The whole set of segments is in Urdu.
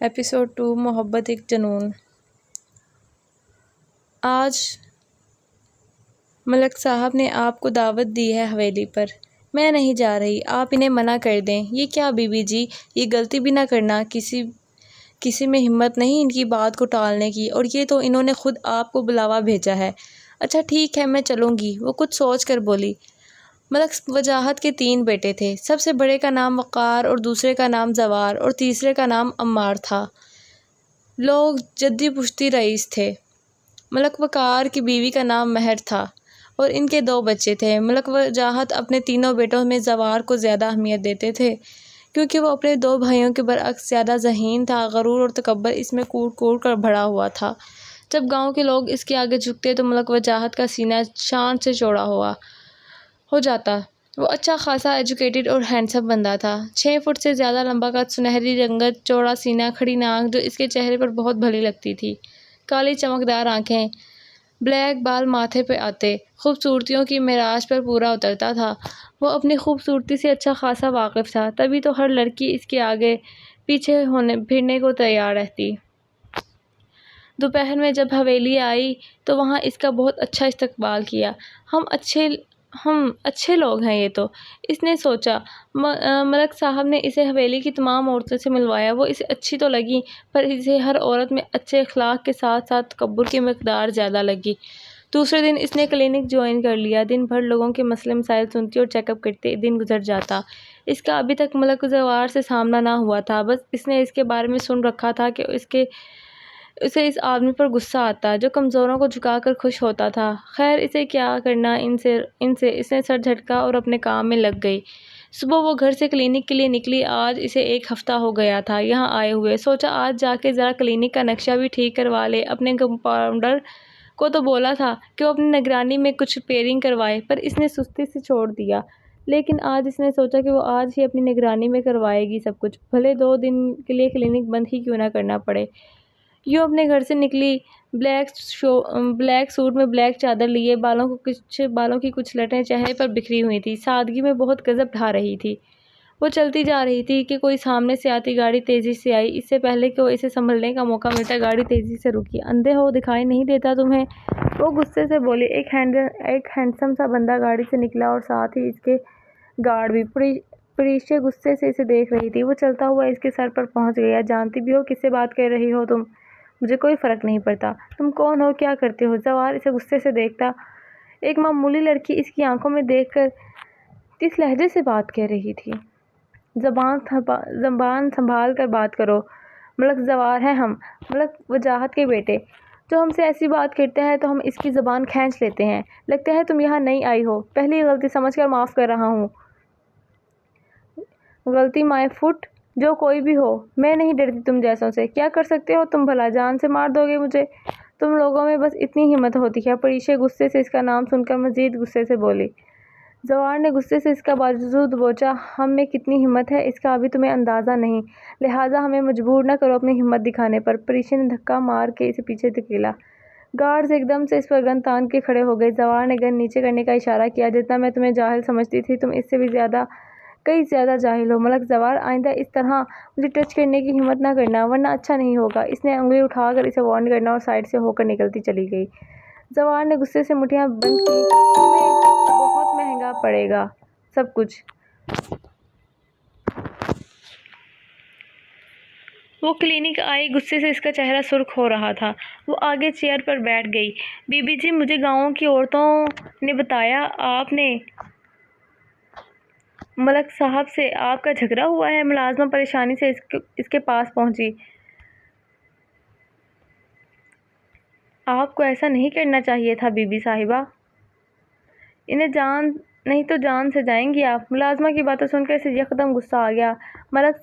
ایپیسوڈ 2 محبت ایک جنون۔ آج ملک صاحب نے آپ کو دعوت دی ہے حویلی پر۔ میں نہیں جا رہی، آپ انہیں منع کر دیں۔ یہ کیا بی بی جی، یہ غلطی بھی نہ کرنا، کسی میں ہمت نہیں ان کی بات کو ٹالنے کی، اور یہ تو انہوں نے خود آپ کو بلاوا بھیجا ہے۔ اچھا ٹھیک ہے، میں چلوں گی، وہ کچھ سوچ کر بولی۔ ملک وجاہت کے 3 بیٹے تھے۔ سب سے بڑے کا نام وقار اور دوسرے کا نام زوار اور تیسرے کا نام عمار تھا۔ لوگ جدی پشتی رئیس تھے۔ ملک وقار کی بیوی کا نام مہر تھا اور ان کے 2 بچے تھے۔ ملک وجاہت اپنے تینوں بیٹوں میں زوار کو زیادہ اہمیت دیتے تھے کیونکہ وہ اپنے 2 بھائیوں کے برعکس زیادہ ذہین تھا۔ غرور اور تکبر اس میں کوٹ کوٹ کر بھرا ہوا تھا۔ جب گاؤں کے لوگ اس کے آگے جھکتے تو ملک وجاہت کا سینہ شان سے چوڑا ہو جاتا۔ وہ اچھا خاصا ایجوکیٹڈ اور ہینڈسم بندہ تھا۔ 6 فٹ سے زیادہ لمبا قد، سنہری رنگت، چوڑا سینہ، کھڑی ناک جو اس کے چہرے پر بہت بھلی لگتی تھی، کالی چمکدار آنکھیں، بلیک بال ماتھے پہ آتے، خوبصورتیوں کی معراج پر پورا اترتا تھا۔ وہ اپنی خوبصورتی سے اچھا خاصا واقف تھا، تبھی تو ہر لڑکی اس کے آگے پیچھے پھرنے کو تیار رہتی۔ دوپہر میں جب حویلی آئی تو وہاں اس کا بہت اچھا استقبال کیا۔ ہم اچھے لوگ ہیں یہ تو، اس نے سوچا۔ ملک صاحب نے اسے حویلی کی تمام عورتوں سے ملوایا۔ وہ اسے اچھی تو لگی، پر اسے ہر عورت میں اچھے اخلاق کے ساتھ ساتھ تکبر کی مقدار زیادہ لگی۔ دوسرے دن اس نے کلینک جوائن کر لیا۔ دن بھر لوگوں کے مسئلے مسائل سنتی اور چیک اپ کرتے دن گزر جاتا۔ اس کا ابھی تک ملک زوار سے سامنا نہ ہوا تھا، بس اس نے اس کے بارے میں سن رکھا تھا کہ اسے اس آدمی پر غصہ آتا جو کمزوروں کو جھکا کر خوش ہوتا تھا۔ خیر اسے کیا کرنا ان سے، اس نے سر جھٹکا اور اپنے کام میں لگ گئی۔ صبح وہ گھر سے کلینک کے لیے نکلی۔ آج اسے 1 ہفتہ ہو گیا تھا یہاں آئے ہوئے۔ سوچا آج جا کے ذرا کلینک کا نقشہ بھی ٹھیک کروا لے۔ اپنے کمپاؤنڈر کو تو بولا تھا کہ وہ اپنی نگرانی میں کچھ ریپیئرنگ کروائے، پر اس نے سستی سے چھوڑ دیا۔ لیکن آج اس نے سوچا کہ وہ آج ہی اپنی نگرانی میں کروائے گی سب کچھ، بھلے 2 دن کے لیے کلینک بند ہی کیوں نہ کرنا پڑے۔ یوں اپنے گھر سے نکلی، بلیک سوٹ میں بلیک چادر لیے، بالوں کی کچھ لٹیں چہرے پر بکھری ہوئی تھی، سادگی میں بہت غضب ڈھا رہی تھی۔ وہ چلتی جا رہی تھی کہ کوئی سامنے سے آتی گاڑی تیزی سے آئی۔ اس سے پہلے کہ وہ اسے سنبھلنے کا موقع ملتا گاڑی تیزی سے رکی۔ اندھے ہو، دکھائی نہیں دیتا تمہیں؟ وہ غصے سے بولی۔ ایک ہینڈسم سا بندہ گاڑی سے نکلا اور ساتھ ہی اس کے گارڈ بھی۔ پریشے غصے سے اسے دیکھ رہی تھی۔ وہ چلتا ہوا اس کے سر پر پہنچ گیا۔ جانتی بھی ہو کس سے بات کر رہی ہو تم؟ مجھے کوئی فرق نہیں پڑتا۔ تم کون ہو، کیا کرتے ہو؟ زوار اسے غصے سے دیکھتا۔ ایک معمولی لڑکی اس کی آنکھوں میں دیکھ کر کس لہجے سے بات کر رہی تھی؟ زبان سنبھال کر بات کرو۔ ملک زوار ہیں ہم، ملک وجاہت کے بیٹے۔ جو ہم سے ایسی بات کرتا ہے تو ہم اس کی زبان کھینچ لیتے ہیں۔ لگتا ہے تم یہاں نئی آئی ہو۔ پہلی غلطی سمجھ کر معاف کر رہا ہوں۔ غلطی مائی فٹ، جو کوئی بھی ہو، میں نہیں ڈرتی تم جیسوں سے۔ کیا کر سکتے ہو تم بھلا؟ جان سے مار دو گے مجھے؟ تم لوگوں میں بس اتنی ہمت ہوتی ہے۔ پریشے غصے سے اس کا نام سن کر مزید غصے سے بولی۔ زوار نے غصے سے اس کا بازو دبوچا۔ ہم میں کتنی ہمت ہے اس کا ابھی تمہیں اندازہ نہیں، لہٰذا ہمیں مجبور نہ کرو اپنی ہمت دکھانے پر۔ پریشے نے دھکا مار کے اسے پیچھے دھکیلا۔ گارڈز ایک دم سے اس پر گن تان کے کھڑے ہو گئے۔ زوار نے گن نیچے کرنے کا اشارہ کیا۔ جتنا میں تمہیں جاہل سمجھتی تھی تم اس سے بھی کئی زیادہ جاہل ہو۔ ملک زوار، آئندہ اس طرح مجھے ٹچ کرنے کی ہمت نہ کرنا ورنہ اچھا نہیں ہوگا۔ اس نے انگلی اٹھا کر اسے وارن کرنا اور سائڈ سے ہو کر نکلتی چلی گئی۔ زوار نے غصے سے مٹھیاں بند کی۔ تمہیں بہت مہنگا پڑے گا سب کچھ۔ وہ کلینک آئی۔ غصے سے اس کا چہرہ سرخ ہو رہا تھا۔ وہ آگے چیئر پر بیٹھ گئی۔ بی بی جی، مجھے گاؤں کی عورتوں نے بتایا آپ نے ملک صاحب سے آپ کا جھگڑا ہوا ہے۔ ملازمہ پریشانی سے اس کے پاس پہنچی۔ آپ کو ایسا نہیں کرنا چاہیے تھا بی بی صاحبہ۔ انہیں جان نہیں تو جان سے جائیں گی آپ۔ ملازمہ کی باتیں سن کر اسے یکدم غصہ آ گیا۔ ملک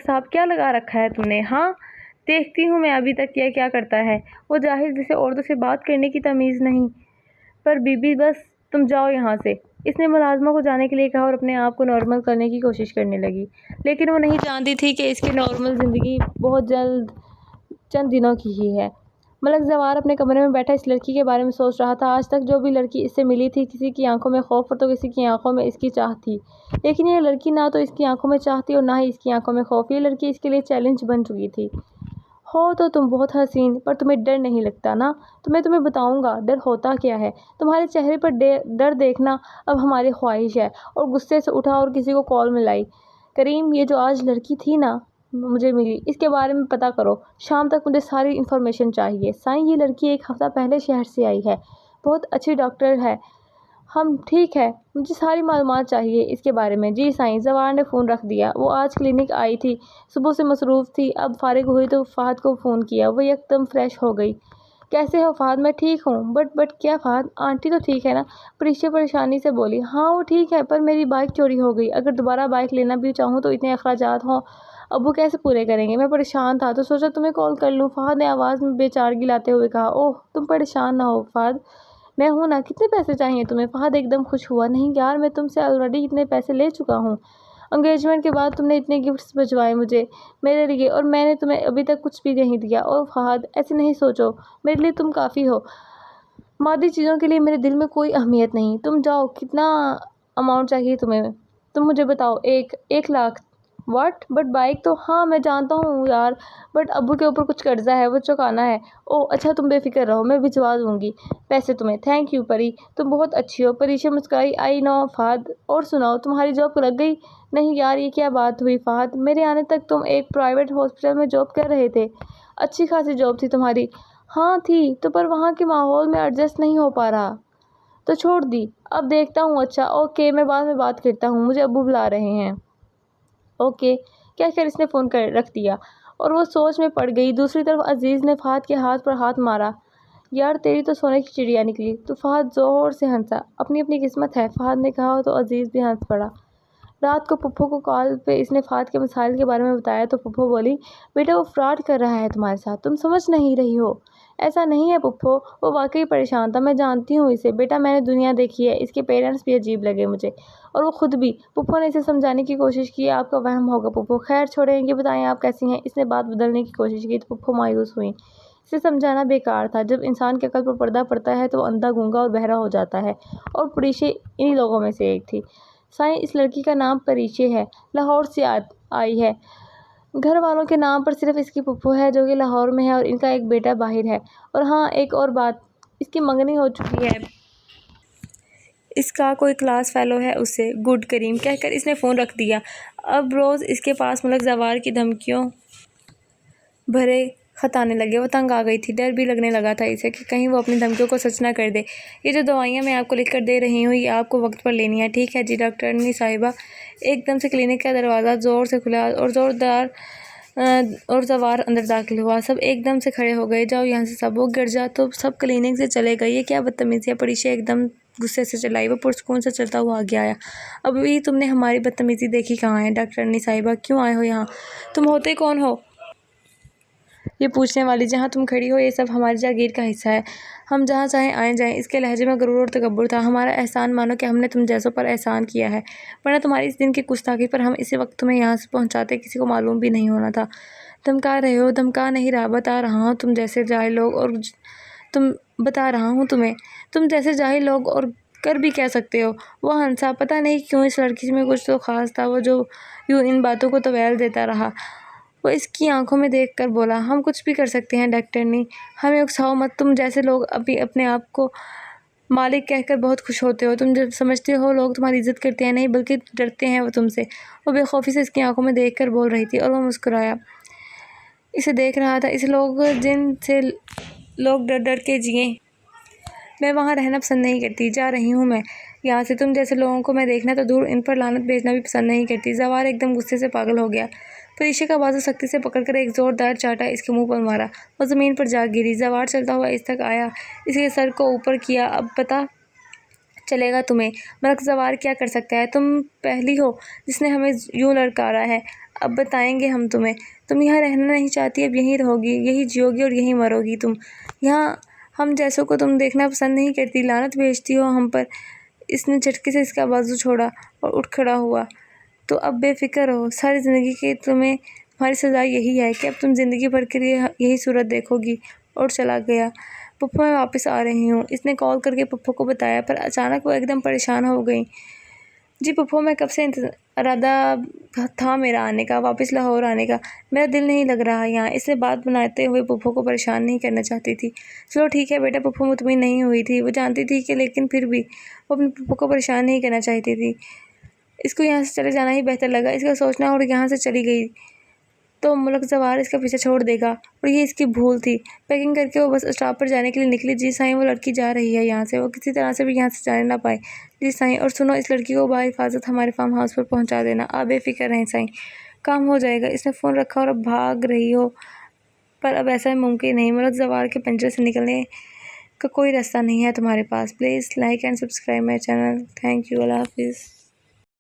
صاحب کیا لگا رکھا ہے تم نے؟ ہاں دیکھتی ہوں میں ابھی تک یہ کیا کرتا ہے، وہ جاہل جسے عورتوں سے بات کرنے کی تمیز نہیں۔ پر بی بی بس تم جاؤ یہاں سے۔ اس نے ملازمہ کو جانے کے لیے کہا اور اپنے آپ کو نارمل کرنے کی کوشش کرنے لگی، لیکن وہ نہیں جانتی تھی کہ اس کی نارمل زندگی بہت جلد چند دنوں کی ہی ہے۔ ملک زوار اپنے کمرے میں بیٹھا اس لڑکی کے بارے میں سوچ رہا تھا۔ آج تک جو بھی لڑکی اس سے ملی تھی، کسی کی آنکھوں میں خوف اور تو کسی کی آنکھوں میں اس کی چاہ تھی، لیکن یہ لڑکی نہ تو اس کی آنکھوں میں چاہ تھی اور نہ ہی اس کی آنکھوں میں خوف۔ یہ لڑکی اس کے لیے چیلنج بن چکی تھی۔ ہو تو تم بہت حسین، پر تمہیں ڈر نہیں لگتا نا؟ تو میں تمہیں بتاؤں گا ڈر ہوتا کیا ہے۔ تمہارے چہرے پر ڈر دیکھنا اب ہماری خواہش ہے۔ اور غصے سے اٹھا اور کسی کو کال ملائی۔ کریم، یہ جو آج لڑکی تھی نا مجھے ملی، اس کے بارے میں پتہ کرو، شام تک مجھے ساری انفارمیشن چاہیے۔ سائیں، یہ لڑکی ایک ہفتہ پہلے شہر سے آئی ہے، بہت اچھی ڈاکٹر ہے۔ ہم ٹھیک ہے، مجھے ساری معلومات چاہیے اس کے بارے میں۔ جی سائیں۔ زوار نے فون رکھ دیا۔ وہ آج کلینک آئی تھی، صبح سے مصروف تھی، اب فارغ ہوئی تو فہد کو فون کیا۔ وہ یکدم فریش ہو گئی۔ کیسے ہو فہد؟ میں ٹھیک ہوں۔ بٹ کیا فہد؟ آنٹی تو ٹھیک ہے نا؟ پریشا پریشانی سے بولی۔ ہاں وہ ٹھیک ہے، پر میری بائک چوری ہو گئی، اگر دوبارہ بائک لینا بھی چاہوں تو اتنے اخراجات ہوں، ابو کیسے پورے کریں گے؟ میں پریشان تھا تو سوچا تمہیں کال کر لوں، فہد نے آواز میں بے چارگی لاتے ہوئے کہا۔ اوہ، تم پریشان نہ ہو فہد، میں ہوں نا، کتنے پیسے چاہیے تمہیں؟ فہد ایک دم خوش ہوا۔ نہیں یار، میں تم سے آلریڈی اتنے پیسے لے چکا ہوں، انگیجمنٹ کے بعد تم نے اتنے گفٹس بھجوائے مجھے میرے لیے، اور میں نے تمہیں ابھی تک کچھ بھی نہیں دیا۔ اور فہد ایسے نہیں سوچو، میرے لیے تم کافی ہو، مادی چیزوں کے لیے میرے دل میں کوئی اہمیت نہیں۔ تم جاؤ، کتنا اماؤنٹ چاہیے تمہیں؟ تم مجھے بتاؤ۔ 1 لاکھ۔ واٹ؟ بٹ بائک تو؟ ہاں میں جانتا ہوں یار، بٹ ابو کے اوپر کچھ قرضہ ہے، وہ چکانا ہے۔ اوہ اچھا، تم بے فکر رہو، میں بھجوا دوں گی پیسے تمہیں۔ تھینک یو پری، تم بہت اچھی ہو۔ پریشا مسکرائی۔ آئی نو فہد، اور سناؤ، تمہاری جاب لگ گئی؟ نہیں یار، یہ کیا بات ہوئی فہد، میرے آنے تک تم ایک پرائیویٹ ہاسپٹل میں جاب کر رہے تھے، اچھی خاصی جاب تھی تمہاری۔ ہاں تھی تو، پر وہاں کے ماحول میں ایڈجسٹ نہیں ہو پا رہا تو چھوڑ دی، اب دیکھتا ہوں۔ اچھا اوکے، میں بعد میں بات کرتا ہوں، مجھے ابو بلا رہے ہیں۔ اوکے کہہ کر اس نے فون رکھ دیا اور وہ سوچ میں پڑ گئی۔ دوسری طرف عزیز نے فہد کے ہاتھ پر ہاتھ مارا۔ یار تیری تو سونے کی چڑیا نکلی۔ تو فہد زور سے ہنسا۔ اپنی اپنی قسمت ہے، فہد نے کہا تو عزیز بھی ہنس پڑا۔ رات کو پھپھو کو کال پہ اس نے فہد کے مسائل کے بارے میں بتایا تو پھپھو بولی، بیٹا وہ فراڈ کر رہا ہے تمہارے ساتھ، تم سمجھ نہیں رہی ہو۔ ایسا نہیں ہے پھپھو، وہ واقعی پریشان تھا، میں جانتی ہوں اسے، بیٹا میں نے دنیا دیکھی ہے، اس کے پیرنٹس بھی عجیب لگے مجھے، اور وہ خود بھی۔ پھپھو نے اسے سمجھانے کی کوشش کی، آپ کا وہم ہوگا پھپھو، خیر چھوڑیں، یہ بتائیں آپ کیسی ہیں؟ اس نے بات بدلنے کی کوشش کی تو پھپھو مایوس ہوئیں۔ اسے سمجھانا بیکار تھا، جب انسان کے عقل پر پردہ پڑتا ہے تو وہ اندھا گونگا اور بہرا ہو جاتا ہے، اور پریشا انہی لوگوں میں سے ایک تھی۔ سائیں، اس لڑکی کا نام پریشا ہے، لاہور سے آئی ہے، گھر والوں کے نام پر صرف اس کی پھپھو ہے جو کہ لاہور میں ہے، اور ان کا ایک بیٹا باہر ہے۔ اور ہاں ایک اور بات، اس کی منگنی ہو چکی ہے، اس کا کوئی کلاس فیلو ہے اس سے۔ گڈ کریم، کہہ کر اس نے فون رکھ دیا۔ اب روز اس کے پاس ملک زوار کی دھمکیوں بھرے خط آنے لگے، وہ تنگ آ گئی تھی، ڈر بھی لگنے لگا تھا اسے کہ کہیں وہ اپنی دھمکیوں کو سچ نہ کر دے۔ یہ جو دوائیاں میں آپ کو لکھ کر دے رہی ہوں، یہ آپ کو وقت پر لینی ہے، ٹھیک ہے جی ڈاکٹرنی صاحبہ؟ ایک دم سے کلینک کا دروازہ زور سے کھلا اور زوار اندر داخل ہوا۔ سب ایک دم سے کھڑے ہو گئے۔ جاؤ یہاں سے سب، وہ گر جا تو سب کلینک سے چلے گئے، یہ کیا بدتمیزی ہے؟ پریشا ایک دم غصے سے چلائی، وہ پرسکون سے چلتا ہوا آگے آیا۔ ابھی تم نے ہماری بدتمیزی دیکھی کہاں ہے؟ ڈاکٹرنی صاحبہ کیوں آئے ہو یہاں؟ تم ہوتے کون ہو یہ پوچھنے والی؟ جہاں تم کھڑی ہو یہ سب ہماری جاگیر کا حصہ ہے، ہم جہاں چاہیں آئیں جائیں۔ اس کے لہجے میں غرور اور تکبر تھا۔ ہمارا احسان مانو کہ ہم نے تم جیسوں پر احسان کیا ہے، ورنہ تمہاری اس دن کی گستاخی پر ہم اسی وقت تمہیں یہاں سے پہنچاتے، کسی کو معلوم بھی نہیں ہونا تھا۔ دھمکا رہے ہو؟ دھمکا نہیں رہا، بتا رہا ہوں تم جیسے جاہل لوگ اور کر بھی کہہ سکتے ہو۔ وہ ہنسا، پتہ نہیں کیوں اس لڑکی میں کچھ تو خاص تھا، وہ جو یوں ان باتوں کو طویل دیتا رہا۔ وہ اس کی آنکھوں میں دیکھ کر بولا، ہم کچھ بھی کر سکتے ہیں ڈاکٹرنی، ہمیں اکساؤ مت، تم جیسے لوگ ابھی اپنے آپ کو مالک کہہ کر بہت خوش ہوتے ہو، تم جب سمجھتے ہو لوگ تمہاری عزت کرتے ہیں، نہیں بلکہ ڈرتے ہیں وہ تم سے۔ وہ بے خوفی سے اس کی آنکھوں میں دیکھ کر بول رہی تھی، اور وہ مسکرایا، اسے دیکھ رہا تھا۔ اسے لوگ جن سے لوگ ڈر ڈر کے جئیں، میں وہاں رہنا پسند نہیں کرتی، جا رہی ہوں میں یہاں سے، تم جیسے لوگوں کو میں دیکھنا تو دور، ان پر لعنت بھیجنا بھی پسند نہیں کرتی۔ زوار ایک دم غصے سے پاگل ہو گیا۔ پریشا کا بازو سختی سے پکڑ کر ایک زوردار چاٹا اس کے منہ پر مارا، وہ زمین پر جا گری۔ زوار چلتا ہوا اس تک آیا، اس کے سر کو اوپر کیا۔ اب پتہ چلے گا تمہیں، ملک زوار کیا کر سکتا ہے، تم پہلی ہو جس نے ہمیں یوں للکارا ہے، اب بتائیں گے ہم تمہیں۔ تم یہاں رہنا نہیں چاہتی، اب یہیں رہو گی، یہیں جیو گی اور یہیں مرو گی تم، یہاں ہم جیسوں کو تم دیکھنا پسند نہیں کرتی، لعنت بھیجتی ہو ہم پر۔ اس نے جھٹکے سے اس کا بازو چھوڑا اور اٹھ کھڑا ہوا۔ تو اب بے فکر رہو، ساری زندگی کی تمہاری سزا یہی ہے کہ اب تم زندگی بھر کے لیے یہی صورت دیکھو گی۔ اور چلا گیا۔ پھپھو میں واپس آ رہی ہوں، اس نے کال کر کے پھپھو کو بتایا، پر اچانک وہ ایک دم پریشان ہو گئیں۔ جی پھپھو، میں کب سے ارادہ تھا میرا آنے کا، واپس لاہور آنے کا، میرا دل نہیں لگ رہا یہاں، اس سے بات بناتے ہوئے پھپھو کو پریشان نہیں کرنا چاہتی تھی۔ چلو ٹھیک ہے بیٹا، پھپھو مطمئن نہیں ہوئی تھی، وہ جانتی تھی کہ لیکن پھر بھی وہ اپنی پھپھو کو پریشان نہیں کرنا چاہتی تھی۔ اس کو یہاں سے چلے جانا ہی بہتر لگا، اس کا سوچنا اور یہاں سے چلی گئی تو ملک زوار اس کا پیچھے چھوڑ دے گا، اور یہ اس کی بھول تھی۔ پیکنگ کر کے وہ بس اسٹاپ پر جانے کے لیے نکلی۔ جی سائیں، وہ لڑکی جا رہی ہے یہاں سے، وہ کسی طرح سے بھی یہاں سے جانے نہ پائے۔ جی سائیں، اور سنو، اس لڑکی کو بحفاظت ہمارے فارم ہاؤس پر پہنچا دینا، آپ بے فکر رہیں سائیں، کام ہو جائے گا۔ اس نے فون رکھا اور اب بھاگ رہی ہو، پر اب ایسا ممکن نہیں، ملک زوار کے پنجرے سے نکلنے کا کوئی راستہ نہیں ہے تمہارے پاس۔ Please like and subscribe my channel, thank you, اللہ حافظ۔